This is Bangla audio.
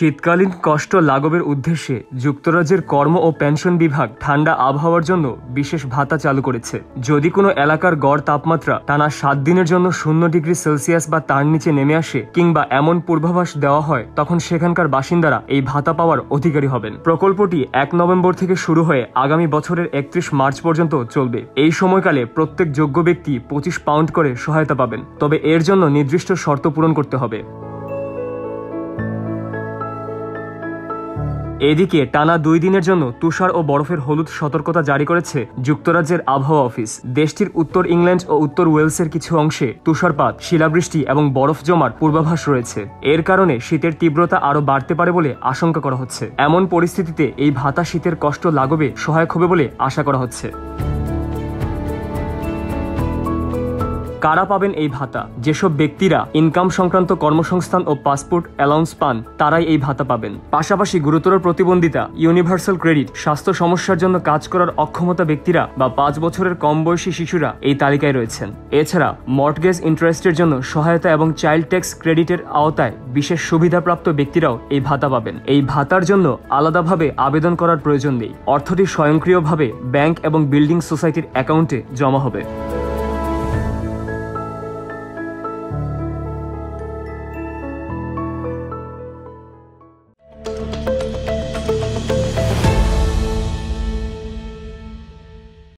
শীতকালীন কষ্ট লাঘবের উদ্দেশ্যে যুক্তরাজ্যের কর্ম ও পেনশন বিভাগ ঠান্ডা আবহাওয়ার জন্য বিশেষ ভাতা চালু করেছে। যদি কোনো এলাকার গড় তাপমাত্রা টানা 7 দিনের জন্য 0°C বা তার নিচে নেমে আসে কিংবা এমন পূর্বাভাস দেওয়া হয়, তখন সেখানকার বাসিন্দারা এই ভাতা পাওয়ার অধিকারী হবেন। প্রকল্পটি 1 নভেম্বর থেকে শুরু হয়ে আগামী বছরের 31 মার্চ পর্যন্ত চলবে। এই সময়কালে প্রত্যেক যোগ্য ব্যক্তি 25 পাউন্ড করে সহায়তা পাবেন, তবে এর জন্য নির্দিষ্ট শর্ত পূরণ করতে হবে। এদিকে টানা 2 দিনের জন্য তুষার ও বরফের হলুদ সতর্কতা জারি করেছে যুক্তরাজ্যের আবহাওয়া অফিস। দেশটির উত্তর ইংল্যান্ড ও উত্তর ওয়েলসের কিছু অংশে তুষারপাত, শিলাবৃষ্টি এবং বরফ জমার পূর্বাভাস রয়েছে। এর কারণে শীতের তীব্রতা আরও বাড়তে পারে বলে আশঙ্কা করা হচ্ছে। এমন পরিস্থিতিতে এই ভাতা শীতের কষ্ট লাঘবে সহায়ক হবে বলে আশা করা হচ্ছে। কারা পাবেন এই ভাতা? যেসব ব্যক্তিরা ইনকাম সংক্রান্ত কর্মসংস্থান ও পাসপোর্ট অ্যালাউন্স পান, তারাই এই ভাতা পাবেন। পাশাপাশি গুরুতর প্রতিবন্ধিতা, ইউনিভার্সাল ক্রেডিট, স্বাস্থ্য সমস্যার জন্য কাজ করার অক্ষমতা ব্যক্তিরা বা 5 বছরের কম বয়সী শিশুরা এই তালিকায় রয়েছেন। এছাড়া মর্টগেজ ইন্টারেস্টের জন্য সহায়তা এবং চাইল্ড ট্যাক্স ক্রেডিটের আওতায় বিশেষ সুবিধাপ্রাপ্ত ব্যক্তিরাও এই ভাতা পাবেন। এই ভাতার জন্য আলাদাভাবে আবেদন করার প্রয়োজন নেই। অর্থটি স্বয়ংক্রিয়ভাবে ব্যাংক এবং বিল্ডিং সোসাইটির অ্যাকাউন্টে জমা হবে।